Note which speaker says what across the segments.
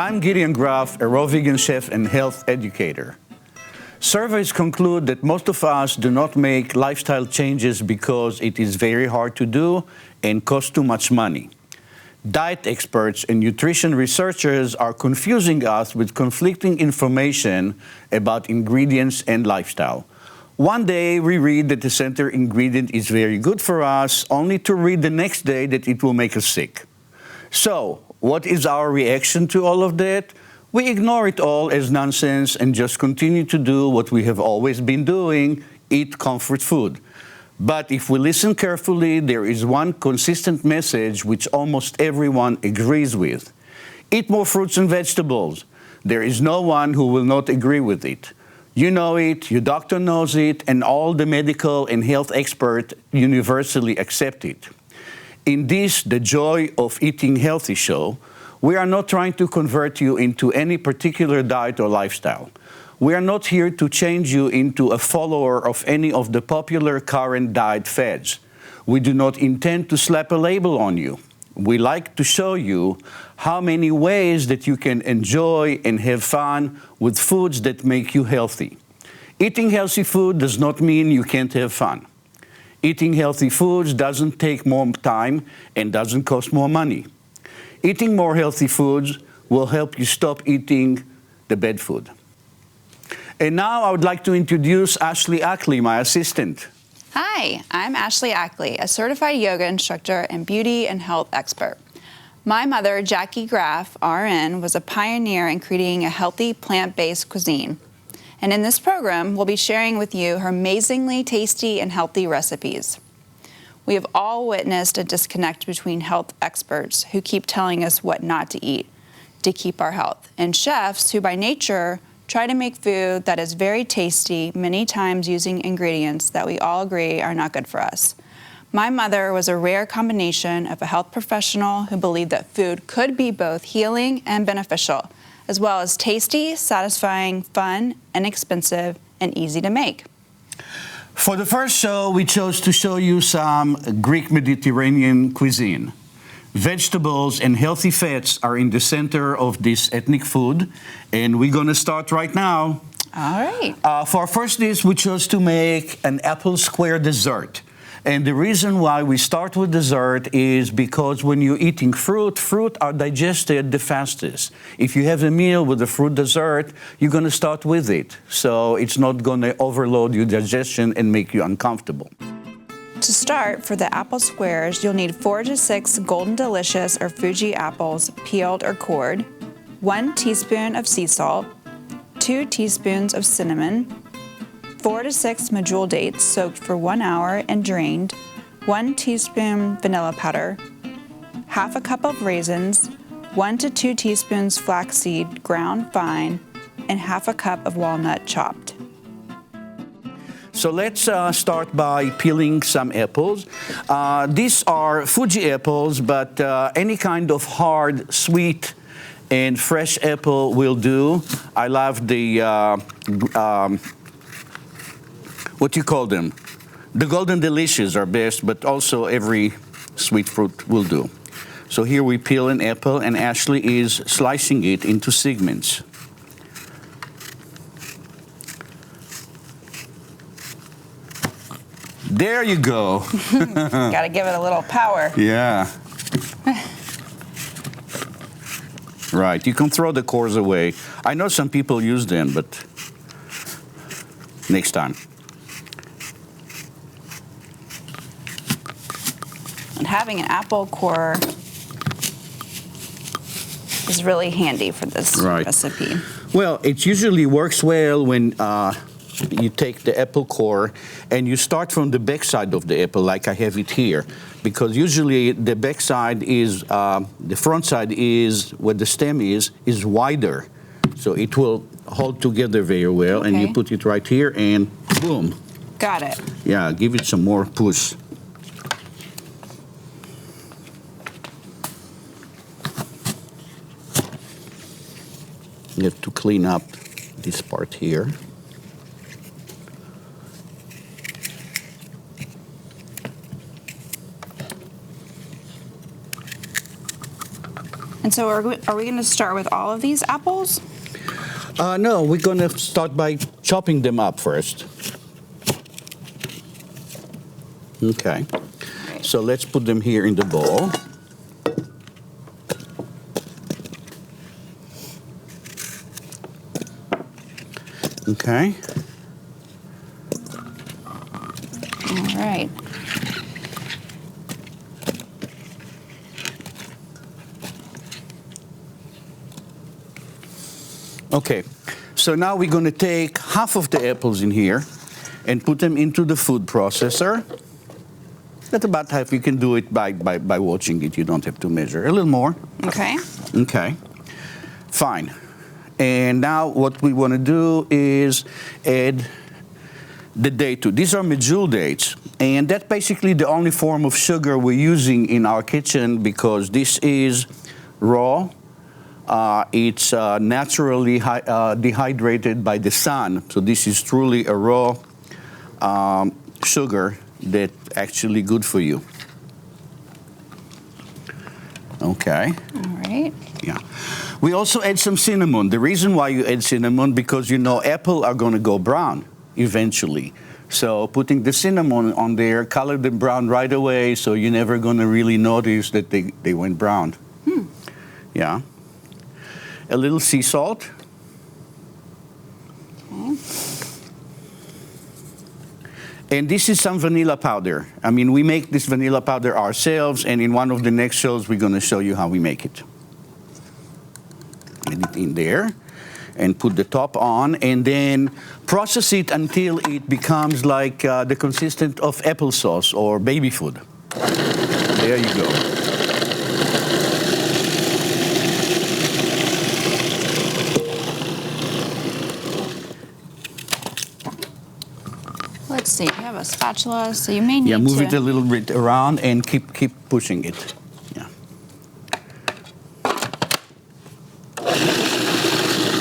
Speaker 1: I'm Gideon Graff, a raw vegan chef and health educator. Surveys conclude that most of us do not make lifestyle changes because it is very hard to do and costs too much money. Diet experts and nutrition researchers are confusing us with conflicting information about ingredients and lifestyle. One day we read that the center ingredient is very good for us, only to read the next day that it will make us sick. So, what is our reaction to all of that? We ignore it all as nonsense and just continue to do what we have always been doing, eat comfort food. But if we listen carefully, there is one consistent message which almost everyone agrees with. Eat more fruits and vegetables. There is no one who will not agree with it. You know it, your doctor knows it, and all the medical and health experts universally accept it. In this, the Joy of Eating Healthy show, we are not trying to convert you into any particular diet or lifestyle. We are not here to change you into a follower of any of the popular current diet fads. We do not intend to slap a label on you. We like to show you how many ways that you can enjoy and have fun with foods that make you healthy. Eating healthy food does not mean you can't have fun. Eating healthy foods doesn't take more time and doesn't cost more money. Eating more healthy foods will help you stop eating the bad food. And now I would like to introduce Ashley Ackley, my assistant.
Speaker 2: Hi, I'm Ashley Ackley, a certified yoga instructor and beauty and health expert. My mother, Jackie Graff, RN, was a pioneer in creating a healthy plant-based cuisine. And in this program, we'll be sharing with you her amazingly tasty and healthy recipes. We have all witnessed a disconnect between health experts who keep telling us what not to eat to keep our health, and chefs who by nature try to make food that is very tasty, many times using ingredients that we all agree are not good for us. My mother was a rare combination of a health professional who believed that food could be both healing and beneficial, as well as tasty, satisfying, fun, inexpensive, and easy to make.
Speaker 1: For the first show, we chose to show you some Greek Mediterranean cuisine. Vegetables and healthy fats are in the center of this ethnic food, and we're going to start right now.
Speaker 2: All right.
Speaker 1: For our first dish, we chose to make an apple square dessert. And the reason why we start with dessert is because when you're eating fruit are digested the fastest. If you have a meal with a fruit dessert, you're going to start with it. So it's not going to overload your digestion and make you uncomfortable.
Speaker 2: To start, for the apple squares, you'll need 4 to 6 Golden Delicious or Fuji apples, peeled or cored, 1 teaspoon of sea salt, 2 teaspoons of cinnamon, 4 to 6 medjool dates soaked for 1 hour and drained, 1 teaspoon vanilla powder, half a cup of raisins, 1 to 2 teaspoons flaxseed ground fine, and half a cup of walnut chopped.
Speaker 1: So let's start by peeling some apples. These are Fuji apples, but any kind of hard, sweet, and fresh apple will do. I love the, what do you call them? The Golden Delicious are best, but also every sweet fruit will do. So here we peel an apple, and Ashley is slicing it into segments. There you go.
Speaker 2: Gotta give it a little power.
Speaker 1: Yeah. Right, you can throw the cores away. I know some people use them, but next time.
Speaker 2: And having an apple core is really handy for this recipe.
Speaker 1: Well, it usually works well when you take the apple core and you start from the back side of the apple, like I have it here, because usually the back side is, the front side is, where the stem is wider. So it will hold together very well, and you put it right here and boom.
Speaker 2: Got it.
Speaker 1: Yeah, give it some more push. You have to clean up this part here.
Speaker 2: And so are we going to start with all of these apples?
Speaker 1: No, we're going to start by chopping them up first. Okay. So let's put them here in the bowl. Okay.
Speaker 2: All right.
Speaker 1: Okay, so now we're going to take half of the apples in here and put them into the food processor. That's about half. You can do it by watching it. You don't have to measure. A little more.
Speaker 2: Okay.
Speaker 1: Okay, fine. And now what we want to do is add the date to. These are medjool dates, and that's basically the only form of sugar we're using in our kitchen because this is raw. It's naturally dehydrated by the sun, so this is truly a raw sugar that's actually good for you. Okay.
Speaker 2: All right.
Speaker 1: Yeah. We also add some cinnamon. The reason why you add cinnamon because you know apple are going to go brown eventually. So putting the cinnamon on there, color them brown right away, so you're never going to really notice that they went brown. Yeah. A little sea salt.
Speaker 2: Okay.
Speaker 1: And this is some vanilla powder. I mean, we make this vanilla powder ourselves, and in one of the next shows, we're going to show you how we make it. Add it in there, and put the top on, and then process it until it becomes like the consistency of applesauce or baby food. There you go.
Speaker 2: Let's see. We have a spatula, so you may need to...
Speaker 1: Yeah, move it a little bit around and keep pushing it. Yeah.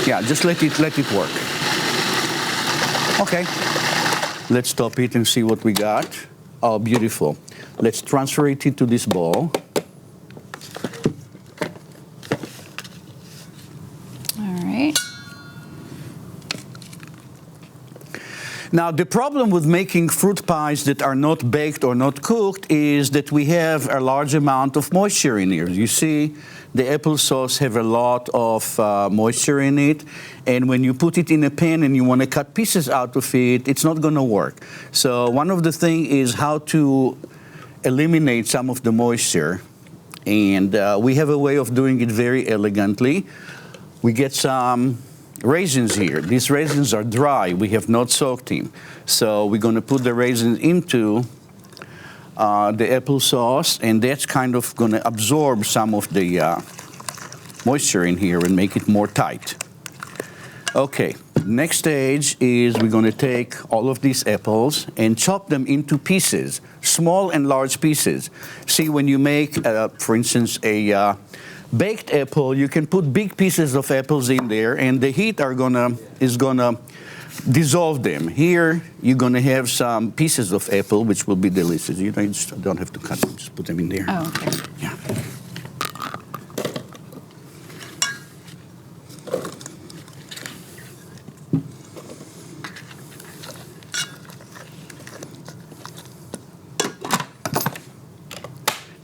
Speaker 1: Yeah, just let it work. Okay. Let's stop it and see what we got. Oh, beautiful. Let's transfer it into this bowl.
Speaker 2: All right.
Speaker 1: Now, the problem with making fruit pies that are not baked or not cooked is that we have a large amount of moisture in here. You see, the applesauce have a lot of moisture in it, and when you put it in a pan and you want to cut pieces out of it, it's not going to work. So one of the things is how to eliminate some of the moisture, and we have a way of doing it very elegantly. We get some raisins here. These raisins are dry. We have not soaked them. So we're going to put the raisins into the applesauce, and that's kind of going to absorb some of the moisture in here and make it more tight. Okay, next stage is we're going to take all of these apples and chop them into pieces, small and large pieces. See, when you make, for instance, a baked apple, you can put big pieces of apples in there, and the heat is gonna dissolve them. Here, you're gonna have some pieces of apple, which will be delicious. You don't have to cut them; just put them in there.
Speaker 2: Oh, okay.
Speaker 1: Yeah.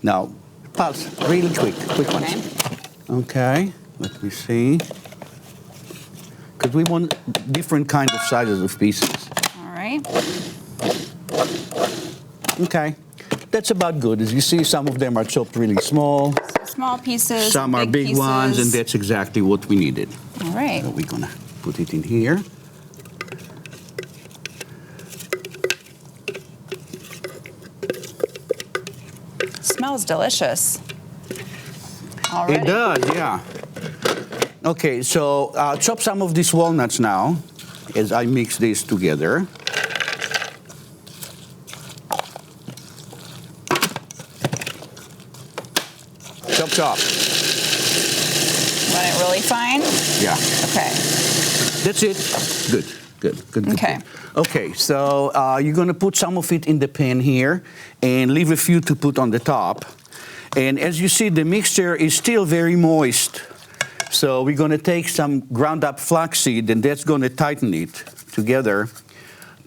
Speaker 1: Now, pulse, really quick ones. Okay, let me see. Because we want different kinds of sizes of pieces.
Speaker 2: All right.
Speaker 1: Okay, that's about good. As you see, some of them are chopped really small.
Speaker 2: So small pieces.
Speaker 1: Some are big
Speaker 2: pieces.
Speaker 1: ones, and that's exactly what we needed.
Speaker 2: All right.
Speaker 1: So we're gonna put it in here.
Speaker 2: Smells delicious. Already.
Speaker 1: It does, yeah. Okay, so chop some of these walnuts now as I mix this together. Chop, chop.
Speaker 2: Want it really fine?
Speaker 1: Yeah.
Speaker 2: Okay.
Speaker 1: That's it. Good.
Speaker 2: Okay.
Speaker 1: Okay, so you're going to put some of it in the pan here and leave a few to put on the top. And as you see, the mixture is still very moist. So we're going to take some ground up flaxseed, and that's going to tighten it together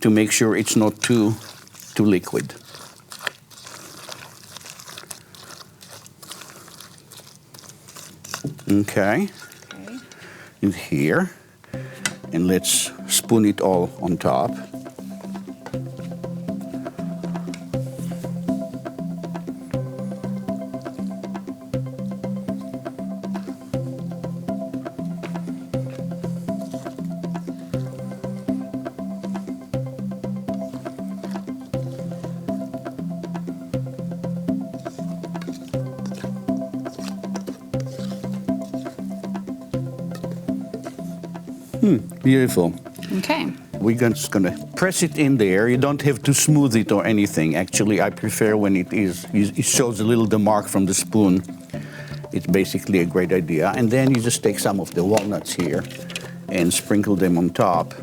Speaker 1: to make sure it's not too liquid. Okay. In here. And let's spoon it all on top. Beautiful.
Speaker 2: Okay.
Speaker 1: We're just going to press it in there. You don't have to smooth it or anything. Actually, I prefer when it shows a little the mark from the spoon. It's basically a great idea. And then you just take some of the walnuts here and sprinkle them on top.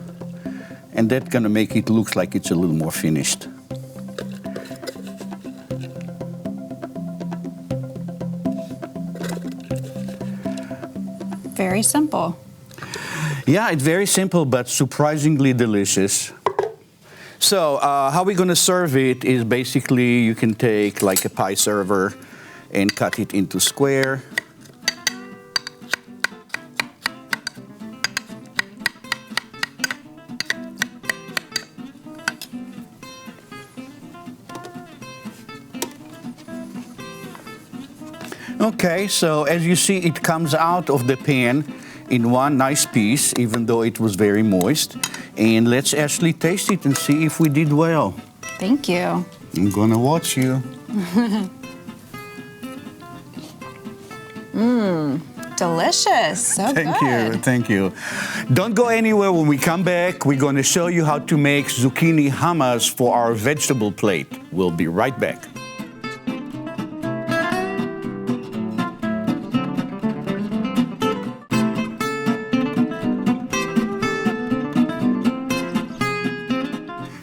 Speaker 1: And that's going to make it look like it's a little more finished.
Speaker 2: Very simple.
Speaker 1: Yeah, it's very simple, but surprisingly delicious. So how we're going to serve it is basically you can take like a pie server and cut it into square. Okay, so as you see, it comes out of the pan in one nice piece, even though it was very moist. And let's actually taste it and see if we did well.
Speaker 2: Thank you.
Speaker 1: I'm gonna watch you.
Speaker 2: Delicious. So
Speaker 1: Thank
Speaker 2: good.
Speaker 1: you, thank you. Don't go anywhere. When we come back, we're gonna show you how to make zucchini hummus for our vegetable plate. We'll be right back.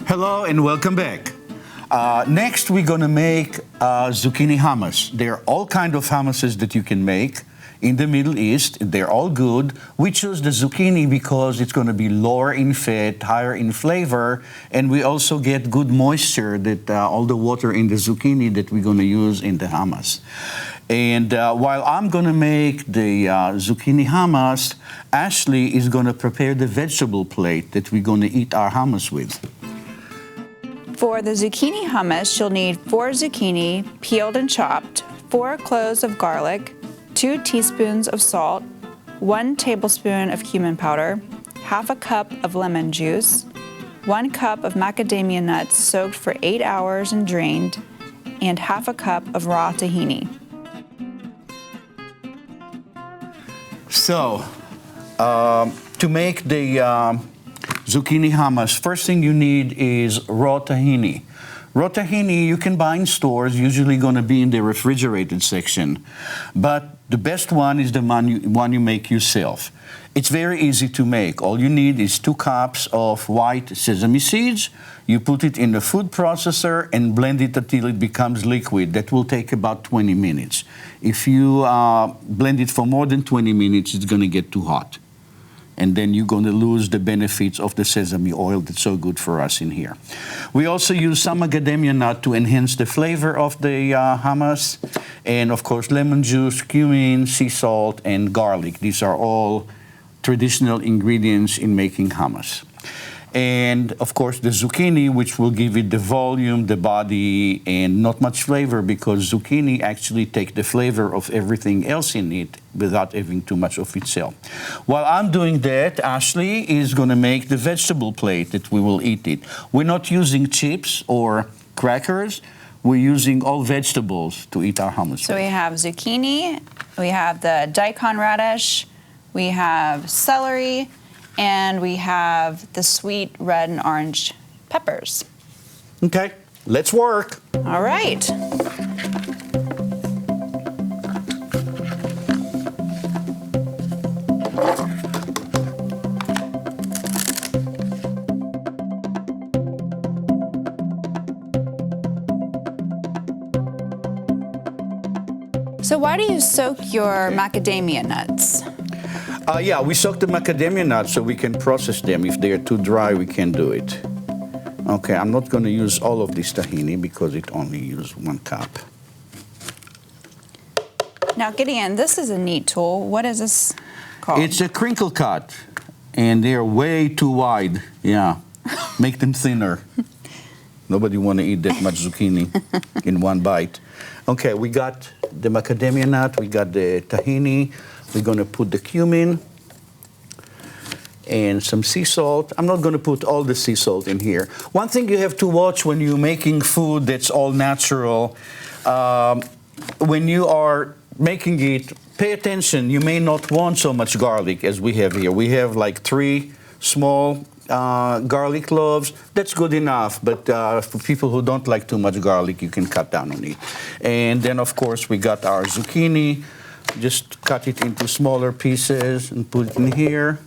Speaker 1: Hello and welcome back. Next, we're going to make zucchini hummus. There are all kinds of hummuses that you can make in the Middle East. They're all good. We choose the zucchini because it's going to be lower in fat, higher in flavor, and we also get good moisture, that all the water in the zucchini that we're going to use in the hummus. And while I'm going to make the zucchini hummus, Ashley is going to prepare the vegetable plate that we're going to eat our hummus with.
Speaker 2: For the zucchini hummus, you'll need 4 zucchini, peeled and chopped, 4 cloves of garlic, 2 teaspoons of salt, 1 tablespoon of cumin powder, half a cup of lemon juice, 1 cup of macadamia nuts soaked for 8 hours and drained, and half a cup of raw tahini.
Speaker 1: So, to make the zucchini hummus, first thing you need is raw tahini. Raw tahini you can buy in stores, usually going to be in the refrigerated section. But the best one is the one you make yourself. It's very easy to make. All you need is 2 cups of white sesame seeds. You put it in the food processor and blend it until it becomes liquid. That will take about 20 minutes. If you blend it for more than 20 minutes, it's going to get too hot. And then you're going to lose the benefits of the sesame oil that's so good for us in here. We also use some macadamia nut to enhance the flavor of the hummus. And of course, lemon juice, cumin, sea salt, and garlic. These are all traditional ingredients in making hummus. And of course, the zucchini, which will give it the volume, the body, and not much flavor, because zucchini actually take the flavor of everything else in it without having too much of itself. While I'm doing that, Ashley is going to make the vegetable plate that we will eat it. We're not using chips or crackers. We're using all vegetables to eat our hummus.
Speaker 2: So we have zucchini, we have the daikon radish, we have celery, and we have the sweet red and orange peppers.
Speaker 1: Okay, let's work.
Speaker 2: All right. So why do you soak your macadamia nuts?
Speaker 1: Yeah, we soak the macadamia nuts so we can process them. If they are too dry, we can't do it. Okay, I'm not going to use all of this tahini because it only uses 1 cup.
Speaker 2: Now, Gideon, this is a neat tool. What is this called?
Speaker 1: It's a crinkle cut, and they're way too wide. Yeah, make them thinner. Nobody want to eat that much zucchini in one bite. Okay, we got the macadamia nut, we got the tahini. We're going to put the cumin and some sea salt. I'm not going to put all the sea salt in here. One thing you have to watch when you're making food that's all natural, when you are making it, pay attention. You may not want so much garlic as we have here. We have like 3 small garlic cloves. That's good enough, but for people who don't like too much garlic, you can cut down on it. And then, of course, we got our zucchini. Just cut it into smaller pieces and put it in here.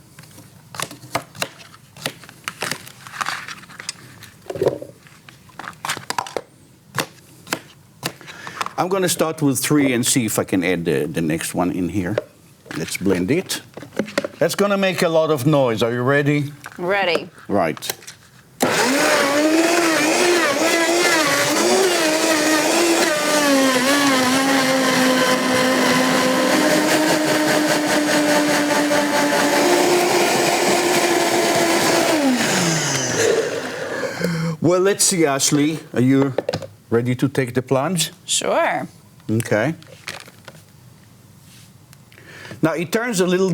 Speaker 1: I'm going to start with 3 and see if I can add the next one in here. Let's blend it. That's going to make a lot of noise. Are you ready?
Speaker 2: Ready.
Speaker 1: Right. Well, let's see, Ashley. Are you ready to take the plunge?
Speaker 2: Sure.
Speaker 1: Okay. Now, it turns a little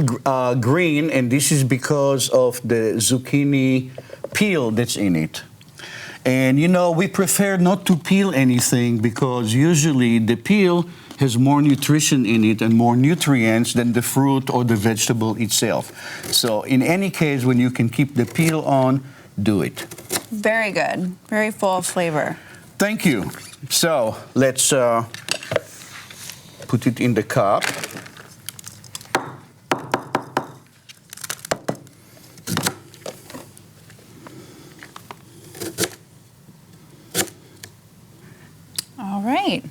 Speaker 1: green, and this is because of the zucchini peel that's in it. And, you know, we prefer not to peel anything because usually the peel has more nutrition in it and more nutrients than the fruit or the vegetable itself. So in any case, when you can keep the peel on, do it.
Speaker 2: Very good. Very full of flavor.
Speaker 1: Thank you. So let's put it in the cup.
Speaker 2: All right.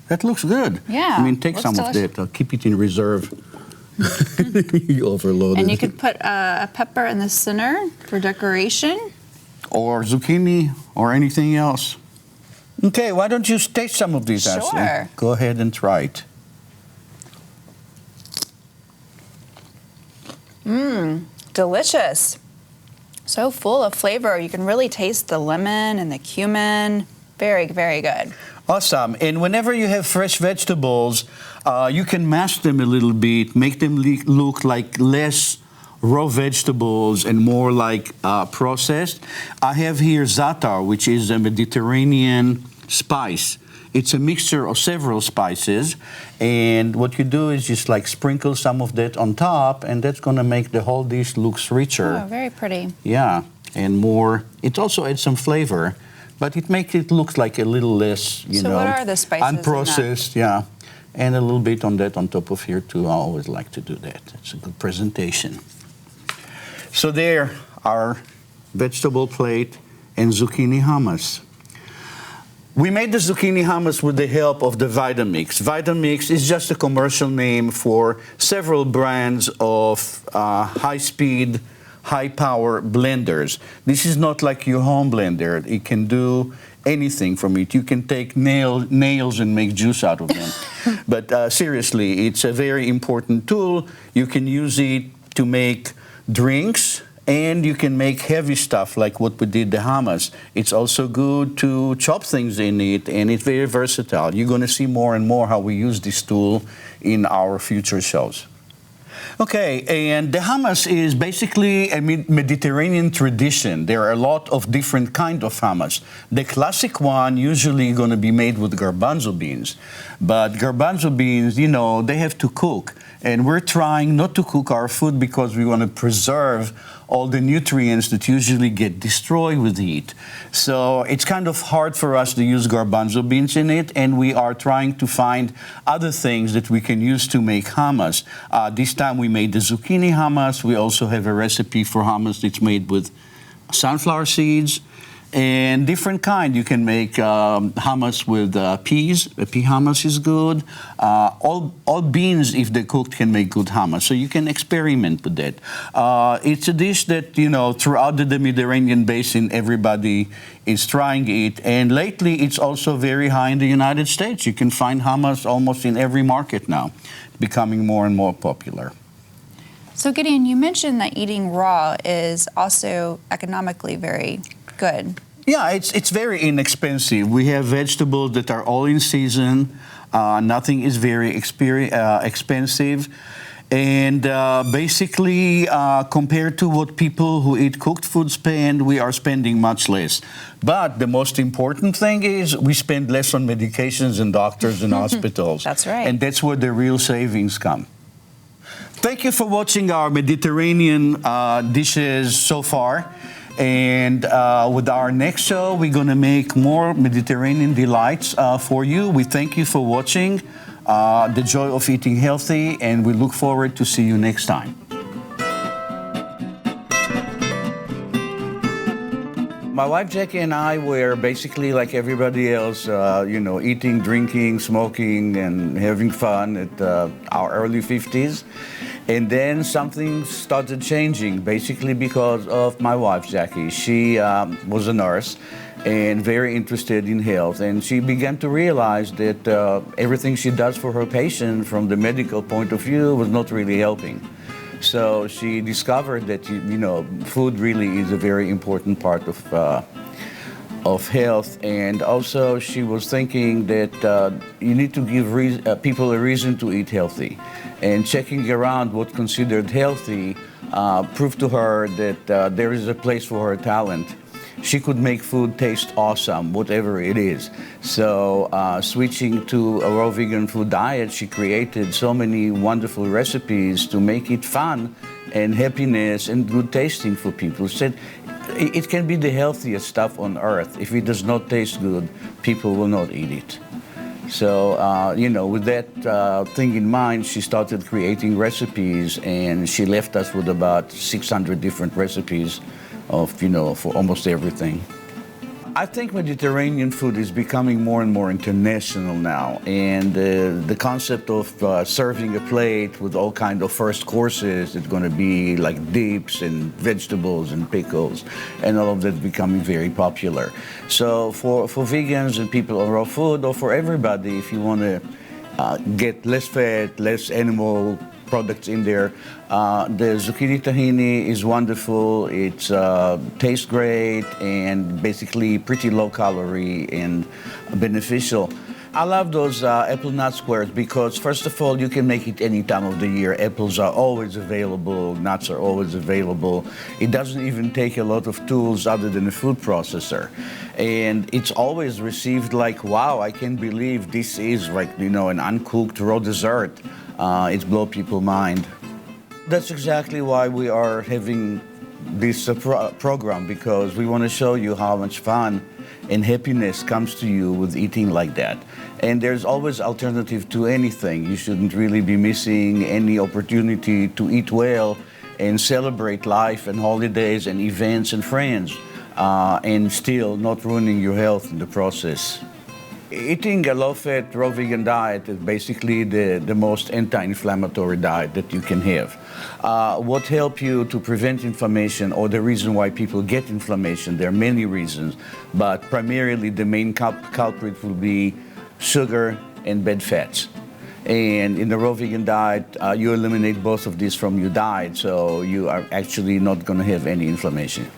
Speaker 1: That looks good.
Speaker 2: Yeah.
Speaker 1: I mean, take
Speaker 2: looks
Speaker 1: some
Speaker 2: delicious.
Speaker 1: of that. I'll keep it in reserve. You overloaded.
Speaker 2: And you could put a pepper in the center for decoration.
Speaker 1: Or zucchini or anything else. Okay, why don't you taste some of these, Ashley?
Speaker 2: Sure.
Speaker 1: Go ahead and try it.
Speaker 2: Delicious. So full of flavor. You can really taste the lemon and the cumin. Very, very good.
Speaker 1: Awesome. And whenever you have fresh vegetables, you can mash them a little bit, make them look like less raw vegetables and more like processed. I have here za'atar, which is a Mediterranean spice. It's a mixture of several spices, and what you do is just like sprinkle some of that on top, and that's going to make the whole dish looks richer.
Speaker 2: Oh, very pretty.
Speaker 1: Yeah, and more. It also adds some flavor, but it makes it look like a little less, you know.
Speaker 2: So what are the spices in that?
Speaker 1: Unprocessed, yeah. And a little bit on that on top of here too. I always like to do that. It's a good presentation. So there, our vegetable plate and zucchini hummus. We made the zucchini hummus with the help of the Vitamix. Vitamix is just a commercial name for several brands of high-speed, high-power blenders. This is not like your home blender. It can do anything from it. You can take nails and make juice out of them. But seriously, it's a very important tool. You can use it to make drinks, and you can make heavy stuff like what we did, the hummus. It's also good to chop things in it, and it's very versatile. You're going to see more and more how we use this tool in our future shows. Okay, and the hummus is basically a Mediterranean tradition. There are a lot of different kinds of hummus. The classic one usually going to be made with garbanzo beans. But garbanzo beans, you know, they have to cook. And we're trying not to cook our food because we want to preserve all the nutrients that usually get destroyed with heat. So it's kind of hard for us to use garbanzo beans in it, and we are trying to find other things that we can use to make hummus. This time we made the zucchini hummus. We also have a recipe for hummus that's made with sunflower seeds and different kind. You can make hummus with peas. Pea hummus is good. All beans, if they're cooked, can make good hummus. So you can experiment with that. It's a dish that, throughout the Mediterranean basin, everybody is trying it. And lately, it's also very high in the United States. You can find hummus almost in every market now, becoming more and more popular.
Speaker 2: So Gideon, you mentioned that eating raw is also economically very good.
Speaker 1: Yeah, it's very inexpensive. We have vegetables that are all in season. Nothing is very expensive. And basically, compared to what people who eat cooked food spend, we are spending much less. But the most important thing is we spend less on medications and doctors and hospitals.
Speaker 2: That's right.
Speaker 1: And that's where the real savings come. Thank you for watching our Mediterranean dishes so far. And with our next show, we're going to make more Mediterranean delights for you. We thank you for watching The Joy of Eating Healthy, and we look forward to see you next time. My wife Jackie and I were basically like everybody else, eating, drinking, smoking, and having fun at our early 50s. And then something started changing, basically because of my wife Jackie. She was a nurse and very interested in health, and she began to realize that everything she does for her patient from the medical point of view was not really helping. So she discovered that food really is a very important part of health, and also she was thinking that you need to give people a reason to eat healthy. And checking around what considered healthy proved to her that there is a place for her talent. She could make food taste awesome, whatever it is. So switching to a raw vegan food diet, she created so many wonderful recipes to make it fun and happiness and good tasting for people. She said it can be the healthiest stuff on earth. If it does not taste good, people will not eat it. So, with that thing in mind, she started creating recipes, and she left us with about 600 different recipes for almost everything. I think Mediterranean food is becoming more and more international now, and the concept of serving a plate with all kind of first courses is going to be like dips and vegetables and pickles, and all of that is becoming very popular. So for vegans and people on raw food, or for everybody, if you want to get less fat, less animal products in there. The zucchini tahini is wonderful. It tastes great and basically pretty low calorie and beneficial. I love those apple nut squares because, first of all, you can make it any time of the year. Apples are always available. Nuts are always available. It doesn't even take a lot of tools other than a food processor. And it's always received like, wow, I can't believe this is like, an uncooked raw dessert. It's blow people's mind. That's exactly why we are having this program, because we want to show you how much fun and happiness comes to you with eating like that. And there's always alternative to anything. You shouldn't really be missing any opportunity to eat well and celebrate life and holidays and events and friends, and still not ruining your health in the process. Eating a low-fat, raw vegan diet is basically the most anti-inflammatory diet that you can have. What helps you to prevent inflammation, or the reason why people get inflammation, there are many reasons, but primarily the main culprit will be sugar and bad fats. And in the raw vegan diet, you eliminate both of these from your diet, so you are actually not going to have any inflammation.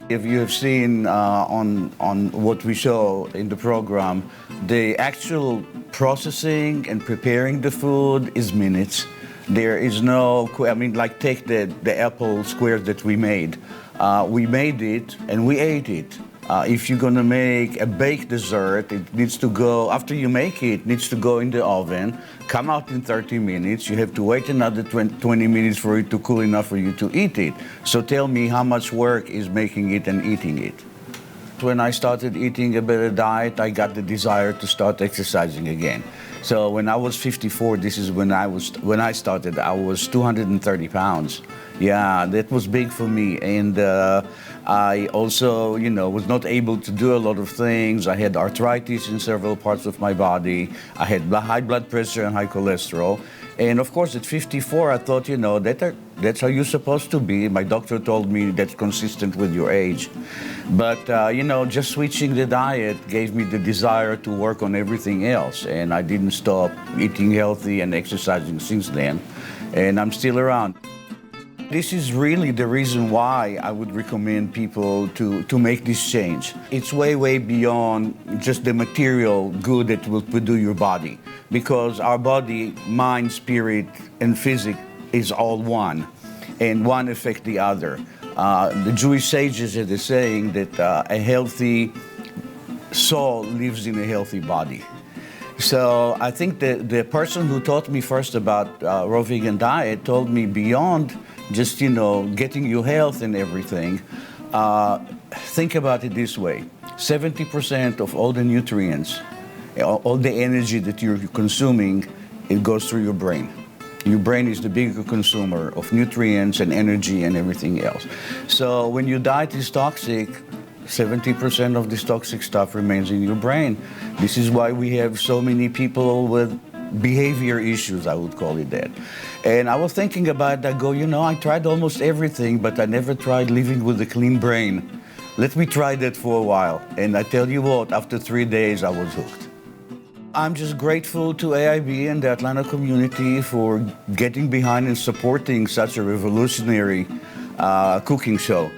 Speaker 1: If you have seen on what we show in the program, the actual processing and preparing the food is minutes. There is no, take the apple squares that we made. We made it and we ate it. If you're gonna make a baked dessert, it needs to go, after you make it, needs to go in the oven, come out in 30 minutes. You have to wait another 20 minutes for it to cool enough for you to eat it. So tell me how much work is making it and eating it. When I started eating a better diet, I got the desire to start exercising again. So when I was 54, this is when I started, I was 230 pounds. Yeah, that was big for me. And I also, was not able to do a lot of things. I had arthritis in several parts of my body. I had high blood pressure and high cholesterol. And of course, at 54, I thought, that's how you're supposed to be. My doctor told me that's consistent with your age. But, just switching the diet gave me the desire to work on everything else. And I didn't stop eating healthy and exercising since then. And I'm still around. This is really the reason why I would recommend people to make this change. It's way, way beyond just the material good that will produce your body. Because our body, mind, spirit, and physics is all one. And one affects the other. The Jewish sages are saying that a healthy soul lives in a healthy body. So I think the person who taught me first about raw vegan diet told me beyond just, getting you health and everything, think about it this way. 70% of all the nutrients, all the energy that you're consuming, it goes through your brain. Your brain is the bigger consumer of nutrients and energy and everything else. So when your diet is toxic, 70% of this toxic stuff remains in your brain. This is why we have so many people with behavior issues, I would call it that. And I was thinking about that, I tried almost everything, but I never tried living with a clean brain. Let me try that for a while. And I tell you what, after 3 days, I was hooked. I'm just grateful to AIB and the Atlanta community for getting behind and supporting such a revolutionary cooking show.